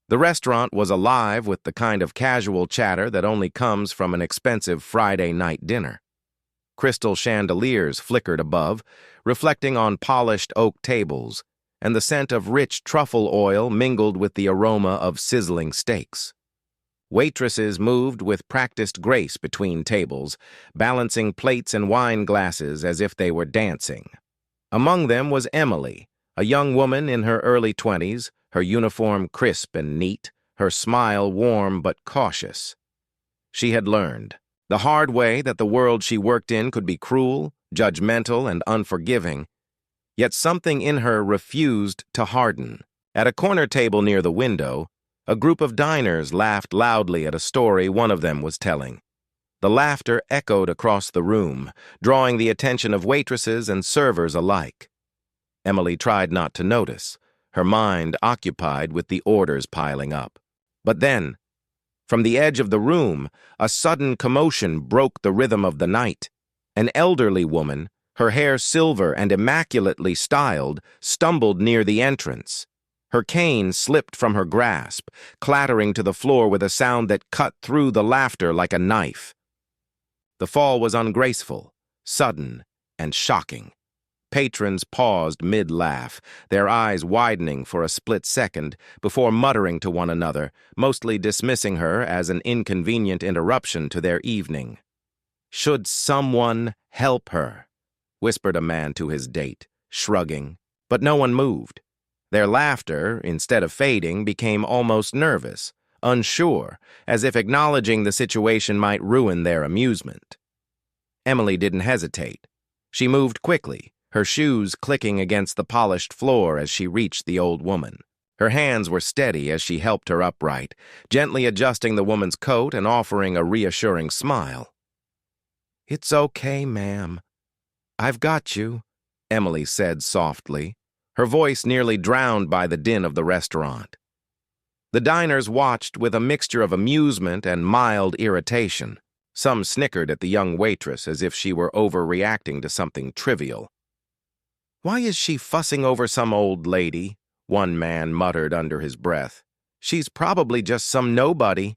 The restaurant was alive with the kind of casual chatter that only comes from an expensive Friday night dinner. Crystal chandeliers flickered above, reflecting on polished oak tables, and the scent of rich truffle oil mingled with the aroma of sizzling steaks. Waitresses moved with practiced grace between tables, balancing plates and wine glasses as if they were dancing. Among them was Emily, a young woman in her early 20s, her uniform crisp and neat, her smile warm but cautious. She had learned the hard way that the world she worked in could be cruel, judgmental, and unforgiving, yet something in her refused to harden. At a corner table near the window, a group of diners laughed loudly at a story one of them was telling. The laughter echoed across the room, drawing the attention of waitresses and servers alike. Emily tried not to notice, her mind occupied with the orders piling up. But then, from the edge of the room, a sudden commotion broke the rhythm of the night. An elderly woman, her hair silver and immaculately styled, stumbled near the entrance. Her cane slipped from her grasp, clattering to the floor with a sound that cut through the laughter like a knife. The fall was ungraceful, sudden, and shocking. Patrons paused mid-laugh, their eyes widening for a split second before muttering to one another, mostly dismissing her as an inconvenient interruption to their evening. "Should someone help her?" whispered a man to his date, shrugging, but no one moved. Their laughter, instead of fading, became almost nervous, unsure, as if acknowledging the situation might ruin their amusement. Emily didn't hesitate. She moved quickly, her shoes clicking against the polished floor as she reached the old woman. Her hands were steady as she helped her upright, gently adjusting the woman's coat and offering a reassuring smile. "It's okay, ma'am. I've got you," Emily said softly, her voice nearly drowned by the din of the restaurant. The diners watched with a mixture of amusement and mild irritation. Some snickered at the young waitress as if she were overreacting to something trivial. "Why is she fussing over some old lady?" one man muttered under his breath. "She's probably just some nobody."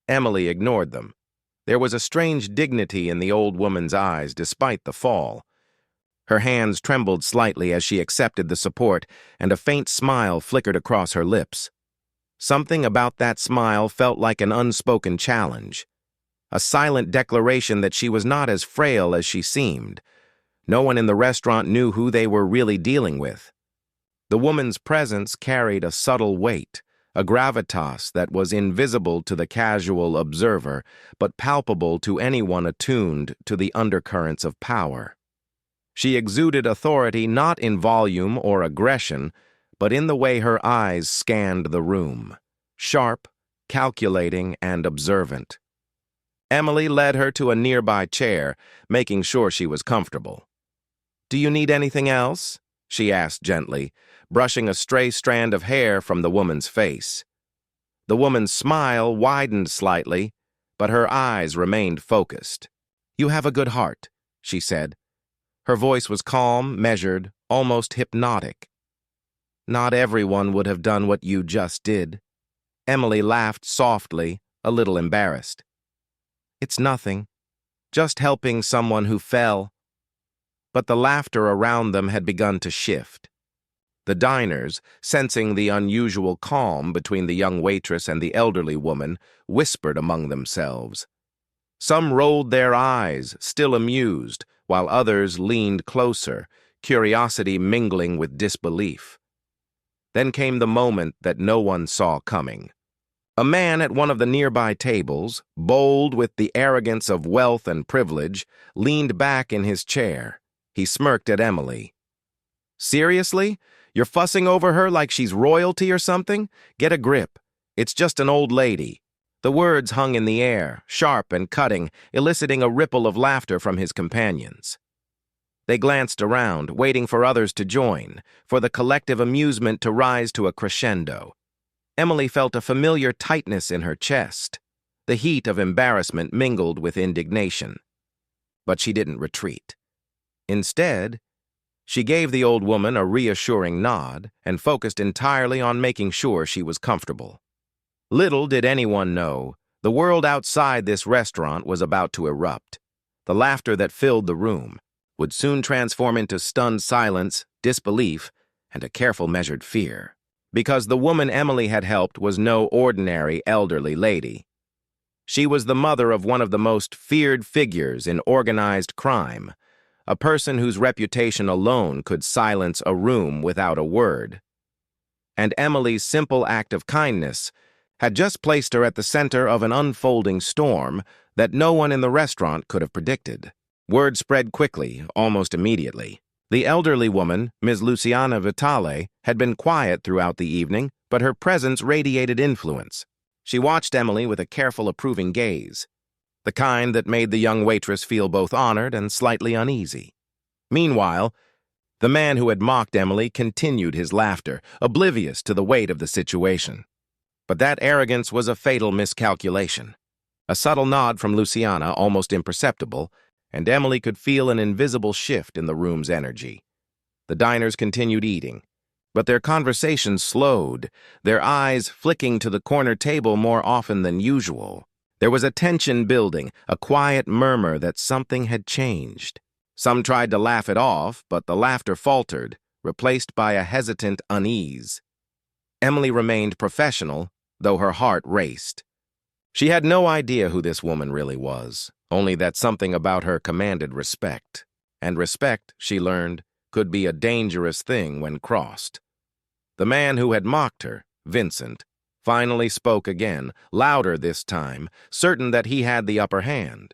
Emily ignored them. There was a strange dignity in the old woman's eyes despite the fall. Her hands trembled slightly as she accepted the support, and a faint smile flickered across her lips. Something about that smile felt like an unspoken challenge, a silent declaration that she was not as frail as she seemed. No one in the restaurant knew who they were really dealing with. The woman's presence carried a subtle weight, a gravitas that was invisible to the casual observer, but palpable to anyone attuned to the undercurrents of power. She exuded authority not in volume or aggression, but in the way her eyes scanned the room, sharp, calculating, and observant. Emily led her to a nearby chair, making sure she was comfortable. "Do you need anything else?" she asked gently, brushing a stray strand of hair from the woman's face. The woman's smile widened slightly, but her eyes remained focused. "You have a good heart," she said. Her voice was calm, measured, almost hypnotic. "Not everyone would have done what you just did." Emily laughed softly, a little embarrassed. "It's nothing. Just helping someone who fell." But the laughter around them had begun to shift. The diners, sensing the unusual calm between the young waitress and the elderly woman, whispered among themselves. Some rolled their eyes, still amused, while others leaned closer, curiosity mingling with disbelief. Then came the moment that no one saw coming. A man at one of the nearby tables, bold with the arrogance of wealth and privilege, leaned back in his chair. He smirked at Emily. "Seriously? You're fussing over her like she's royalty or something? Get a grip. It's just an old lady." The words hung in the air, sharp and cutting, eliciting a ripple of laughter from his companions. They glanced around, waiting for others to join, for the collective amusement to rise to a crescendo. Emily felt a familiar tightness in her chest. The heat of embarrassment mingled with indignation. But she didn't retreat. Instead, She gave the old woman a reassuring nod and focused entirely on making sure she was comfortable. Little did anyone know, the world outside this restaurant was about to erupt. The laughter that filled the room would soon transform into stunned silence, disbelief, and a careful measured fear. Because the woman Emily had helped was no ordinary elderly lady. She was the mother of one of the most feared figures in organized crime, a person whose reputation alone could silence a room without a word. And Emily's simple act of kindness had just placed her at the center of an unfolding storm that no one in the restaurant could have predicted. Word spread quickly, almost immediately. The elderly woman, Ms. Luciana Vitale, had been quiet throughout the evening, but her presence radiated influence. She watched Emily with a careful, approving gaze, the kind that made the young waitress feel both honored and slightly uneasy. Meanwhile, the man who had mocked Emily continued his laughter, oblivious to the weight of the situation. But that arrogance was a fatal miscalculation. A subtle nod from Luciana, almost imperceptible, and Emily could feel an invisible shift in the room's energy. The diners continued eating, but their conversation slowed, their eyes flicking to the corner table more often than usual. There was a tension building, a quiet murmur that something had changed. Some tried to laugh it off, but the laughter faltered, replaced by a hesitant unease. Emily remained professional, though her heart raced. She had no idea who this woman really was, only that something about her commanded respect. And respect, she learned, could be a dangerous thing when crossed. The man who had mocked her, Vincent, finally spoke again, louder this time, certain that he had the upper hand.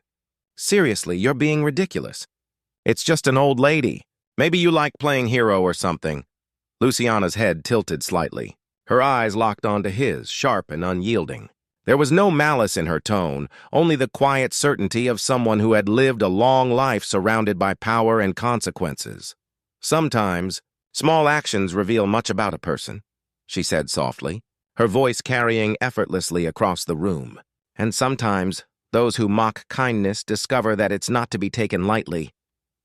"Seriously, you're being ridiculous. It's just an old lady. Maybe you like playing hero or something." Luciana's head tilted slightly. Her eyes locked onto his, sharp and unyielding. There was no malice in her tone, only the quiet certainty of someone who had lived a long life surrounded by power and consequences. "Sometimes, small actions reveal much about a person," she said softly, her voice carrying effortlessly across the room. "And sometimes, those who mock kindness discover that it's not to be taken lightly."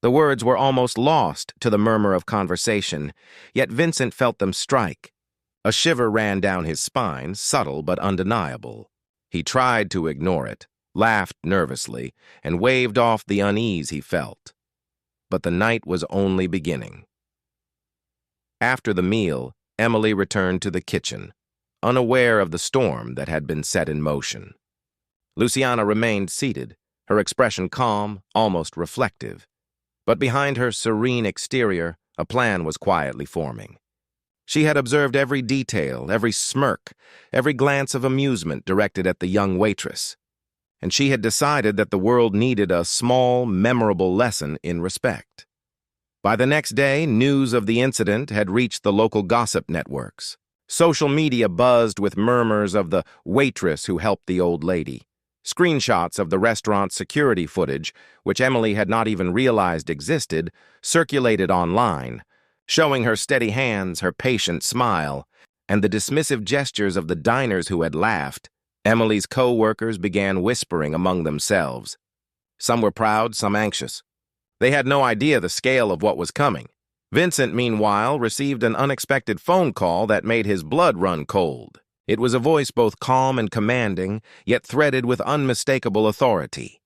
The words were almost lost to the murmur of conversation, yet Vincent felt them strike. A shiver ran down his spine, subtle but undeniable. He tried to ignore it, laughed nervously, and waved off the unease he felt. But the night was only beginning. After the meal, Emily returned to the kitchen, unaware of the storm that had been set in motion. Luciana remained seated, her expression calm, almost reflective. But behind her serene exterior, a plan was quietly forming. She had observed every detail, every smirk, every glance of amusement directed at the young waitress, and she had decided that the world needed a small, memorable lesson in respect. By the next day, news of the incident had reached the local gossip networks. Social media buzzed with murmurs of the waitress who helped the old lady. Screenshots of the restaurant's security footage, which Emily had not even realized existed, circulated online, showing her steady hands, her patient smile, and the dismissive gestures of the diners who had laughed. Emily's co-workers began whispering among themselves. Some were proud, some anxious. They had no idea the scale of what was coming. Vincent, meanwhile, received an unexpected phone call that made his blood run cold. It was a voice both calm and commanding, yet threaded with unmistakable authority.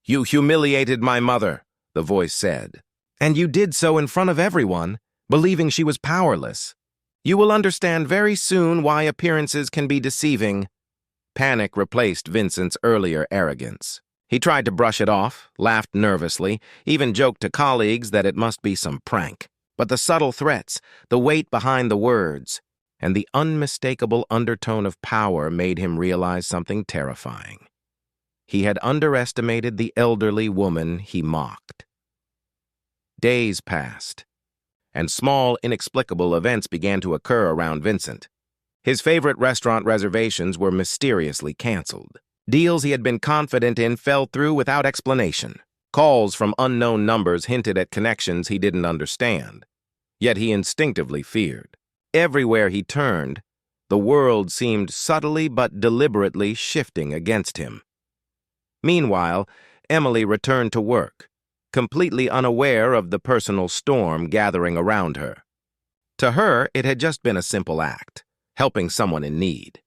"You humiliated my mother," the voice said. "And you did so in front of everyone, believing she was powerless. You will understand very soon why appearances can be deceiving." Panic replaced Vincent's earlier arrogance. He tried to brush it off, laughed nervously, even joked to colleagues that it must be some prank. But the subtle threats, the weight behind the words, and the unmistakable undertone of power made him realize something terrifying. He had underestimated the elderly woman he mocked. Days passed, and small, inexplicable events began to occur around Vincent. His favorite restaurant reservations were mysteriously canceled. Deals he had been confident in fell through without explanation. Calls from unknown numbers hinted at connections he didn't understand. Yet he instinctively feared. Everywhere he turned, the world seemed subtly but deliberately shifting against him. Meanwhile, Emily returned to work, completely unaware of the personal storm gathering around her. To her, it had just been a simple act, helping someone in need.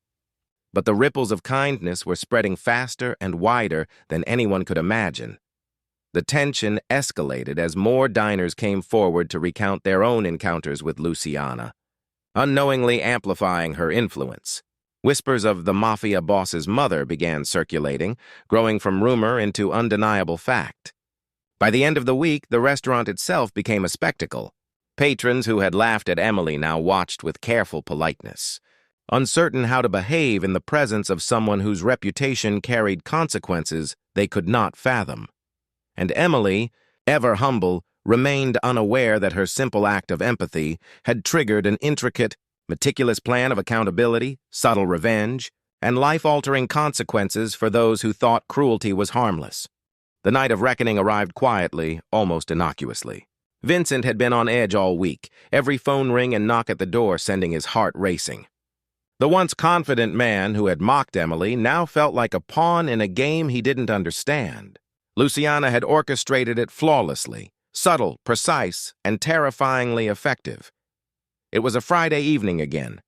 But the ripples of kindness were spreading faster and wider than anyone could imagine. The tension escalated as more diners came forward to recount their own encounters with Luciana, unknowingly amplifying her influence. Whispers of the Mafia boss's mother began circulating, growing from rumor into undeniable fact. By the end of the week, the restaurant itself became a spectacle. Patrons who had laughed at Emily now watched with careful politeness, uncertain how to behave in the presence of someone whose reputation carried consequences they could not fathom. And Emily, ever humble, remained unaware that her simple act of empathy had triggered an intricate, meticulous plan of accountability, subtle revenge, and life-altering consequences for those who thought cruelty was harmless. The night of reckoning arrived quietly, almost innocuously. Vincent had been on edge all week, every phone ring and knock at the door sending his heart racing. The once confident man who had mocked Emily now felt like a pawn in a game he didn't understand. Luciana had orchestrated it flawlessly, subtle, precise, and terrifyingly effective. It was a Friday evening again.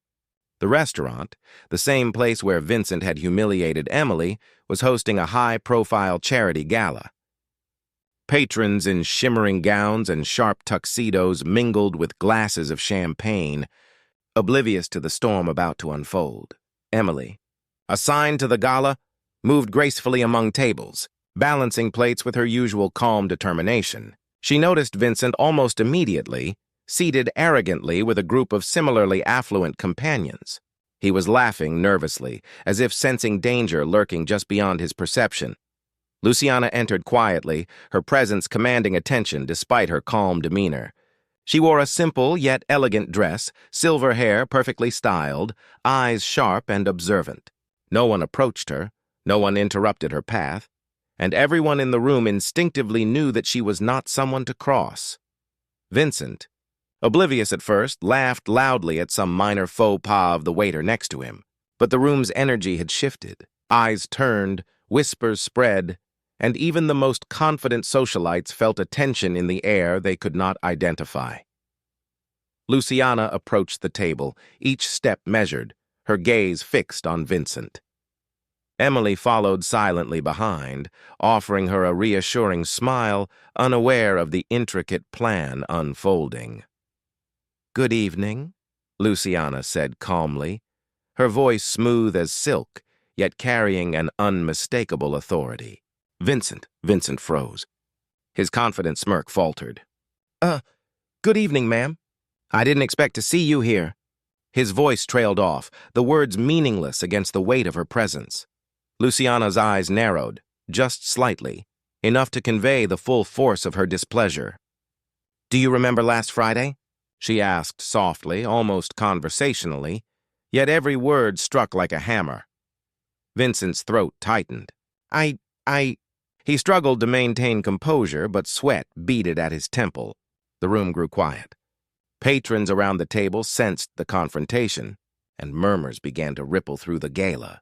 The restaurant, the same place where Vincent had humiliated Emily, was hosting a high-profile charity gala. Patrons in shimmering gowns and sharp tuxedos mingled with glasses of champagne, oblivious to the storm about to unfold. Emily, assigned to the gala, moved gracefully among tables, balancing plates with her usual calm determination. She noticed Vincent almost immediately, seated arrogantly with a group of similarly affluent companions. He was laughing nervously, as if sensing danger lurking just beyond his perception. Luciana entered quietly, her presence commanding attention despite her calm demeanor. She wore a simple yet elegant dress, silver hair perfectly styled, eyes sharp and observant. No one approached her, no one interrupted her path, and everyone in the room instinctively knew that she was not someone to cross. Vincent, oblivious at first, laughed loudly at some minor faux pas of the waiter next to him. But the room's energy had shifted. Eyes turned, whispers spread, and even the most confident socialites felt a tension in the air they could not identify. Luciana approached the table, each step measured, her gaze fixed on Vincent. Emily followed silently behind, offering her a reassuring smile, unaware of the intricate plan unfolding. "Good evening," Luciana said calmly, her voice smooth as silk, yet carrying an unmistakable authority. Vincent froze. His confident smirk faltered. Good evening, ma'am. I didn't expect to see you here." His voice trailed off, the words meaningless against the weight of her presence. Luciana's eyes narrowed, just slightly, enough to convey the full force of her displeasure. "Do you remember last Friday?" she asked softly, almost conversationally, yet every word struck like a hammer. Vincent's throat tightened. He struggled to maintain composure, but sweat beaded at his temple. The room grew quiet. Patrons around the table sensed the confrontation, and murmurs began to ripple through the gala.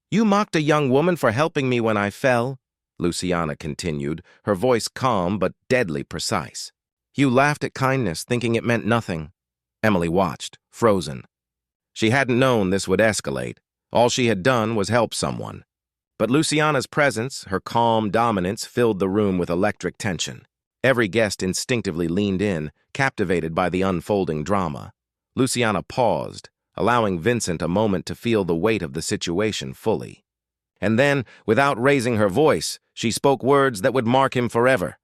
"You mocked a young woman for helping me when I fell," Luciana continued, her voice calm but deadly precise. "You laughed at kindness, thinking it meant nothing." Emily watched, frozen. She hadn't known this would escalate. All she had done was help someone. But Luciana's presence, her calm dominance, filled the room with electric tension. Every guest instinctively leaned in, captivated by the unfolding drama. Luciana paused, allowing Vincent a moment to feel the weight of the situation fully. And then, without raising her voice, she spoke words that would mark him forever.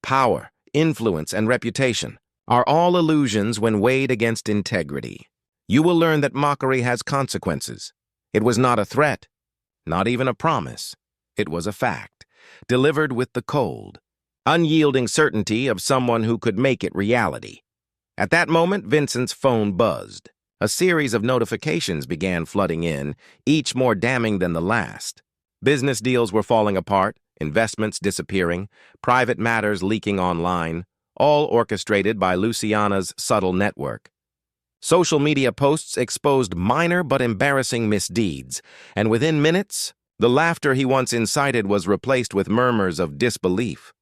Power, influence, and reputation are all illusions when weighed against integrity. You will learn that mockery has consequences. It was not a threat, not even a promise. It was a fact, delivered with the cold, unyielding certainty of someone who could make it reality. At that moment, Vincent's phone buzzed. A series of notifications began flooding in, each more damning than the last. Business deals were falling apart, investments disappearing, private matters leaking online, all orchestrated by Luciana's subtle network. Social media posts exposed minor but embarrassing misdeeds, and within minutes, the laughter he once incited was replaced with murmurs of disbelief.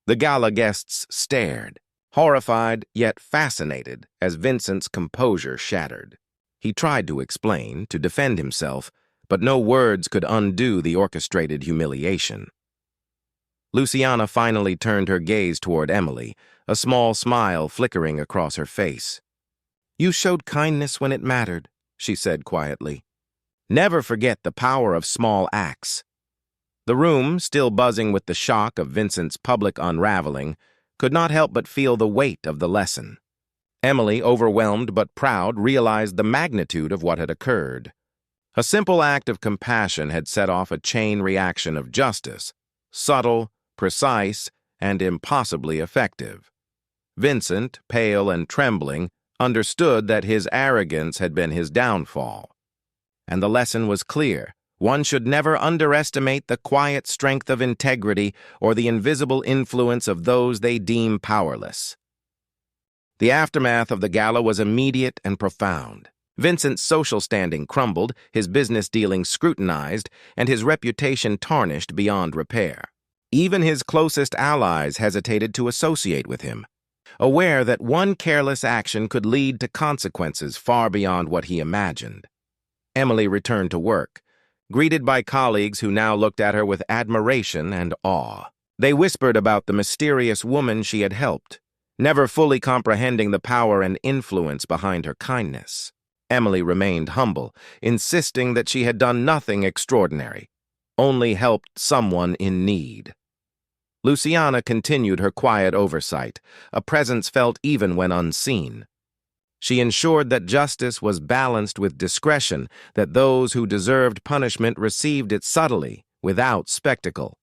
The gala guests stared, horrified yet fascinated as Vincent's composure shattered. He tried to explain, to defend himself, but no words could undo the orchestrated humiliation. Luciana finally turned her gaze toward Emily, a small smile flickering across her face. "You showed kindness when it mattered," she said quietly. "Never forget the power of small acts." The room, still buzzing with the shock of Vincent's public unraveling, could not help but feel the weight of the lesson. Emily, overwhelmed but proud, realized the magnitude of what had occurred. A simple act of compassion had set off a chain reaction of justice, subtle, precise, and impossibly effective. Vincent, pale and trembling, understood that his arrogance had been his downfall. And the lesson was clear. One should never underestimate the quiet strength of integrity or the invisible influence of those they deem powerless. The aftermath of the gala was immediate and profound. Vincent's social standing crumbled, his business dealings scrutinized, and his reputation tarnished beyond repair. Even his closest allies hesitated to associate with him, aware that one careless action could lead to consequences far beyond what he imagined. Emily returned to work, greeted by colleagues who now looked at her with admiration and awe. They whispered about the mysterious woman she had helped, never fully comprehending the power and influence behind her kindness. Emily remained humble, insisting that she had done nothing extraordinary, only helped someone in need. Luciana continued her quiet oversight, a presence felt even when unseen. She ensured that justice was balanced with discretion, that those who deserved punishment received it subtly, without spectacle.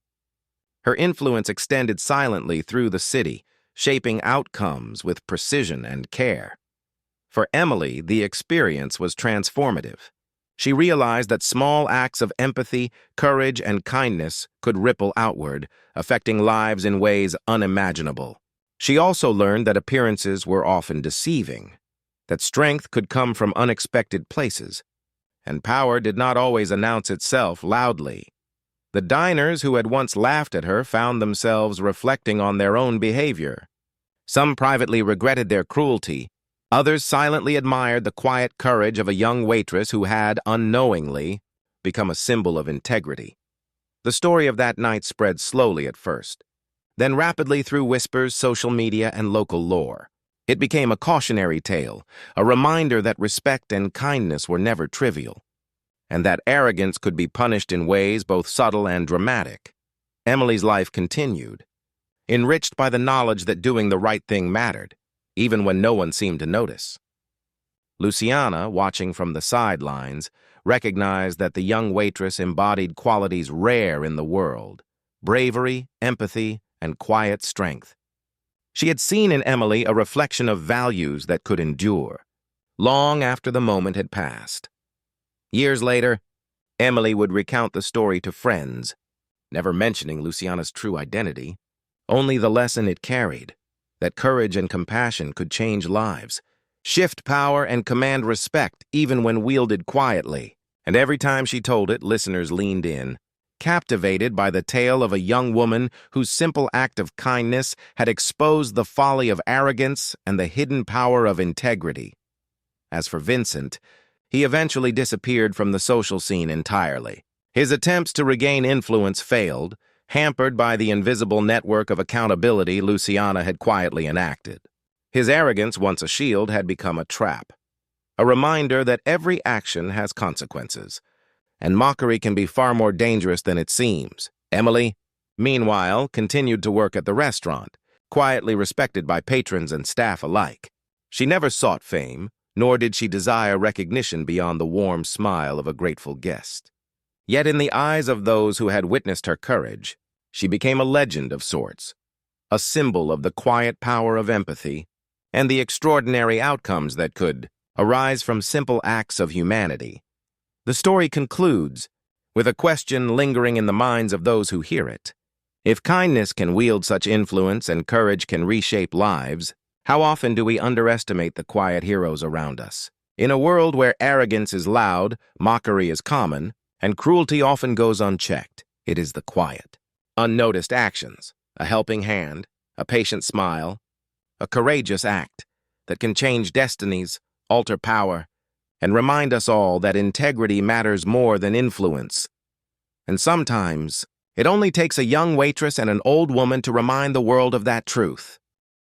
Her influence extended silently through the city, shaping outcomes with precision and care. For Emily, the experience was transformative. She realized that small acts of empathy, courage, and kindness could ripple outward, affecting lives in ways unimaginable. She also learned that appearances were often deceiving, that strength could come from unexpected places, and power did not always announce itself loudly. The diners who had once laughed at her found themselves reflecting on their own behavior. Some privately regretted their cruelty. Others silently admired the quiet courage of a young waitress who had, unknowingly, become a symbol of integrity. The story of that night spread slowly at first, then rapidly through whispers, social media, and local lore. It became a cautionary tale, a reminder that respect and kindness were never trivial, and that arrogance could be punished in ways both subtle and dramatic. Emily's life continued, enriched by the knowledge that doing the right thing mattered, even when no one seemed to notice. Luciana, watching from the sidelines, recognized that the young waitress embodied qualities rare in the world: bravery, empathy, and quiet strength. She had seen in Emily a reflection of values that could endure, long after the moment had passed. Years later, Emily would recount the story to friends, never mentioning Luciana's true identity, only the lesson it carried, that courage and compassion could change lives, shift power, and command respect even when wielded quietly. And every time she told it, listeners leaned in, captivated by the tale of a young woman whose simple act of kindness had exposed the folly of arrogance and the hidden power of integrity. As for Vincent, he eventually disappeared from the social scene entirely. His attempts to regain influence failed, hampered by the invisible network of accountability Luciana had quietly enacted. His arrogance, once a shield, had become a trap, a reminder that every action has consequences, and mockery can be far more dangerous than it seems. Emily, meanwhile, continued to work at the restaurant, quietly respected by patrons and staff alike. She never sought fame, nor did she desire recognition beyond the warm smile of a grateful guest. Yet in the eyes of those who had witnessed her courage, she became a legend of sorts, a symbol of the quiet power of empathy and the extraordinary outcomes that could arise from simple acts of humanity. The story concludes with a question lingering in the minds of those who hear it. If kindness can wield such influence and courage can reshape lives, how often do we underestimate the quiet heroes around us? In a world where arrogance is loud, mockery is common, and cruelty often goes unchecked, it is the quiet, unnoticed actions, a helping hand, a patient smile, a courageous act that can change destinies, alter power, and remind us all that integrity matters more than influence. And sometimes, it only takes a young waitress and an old woman to remind the world of that truth.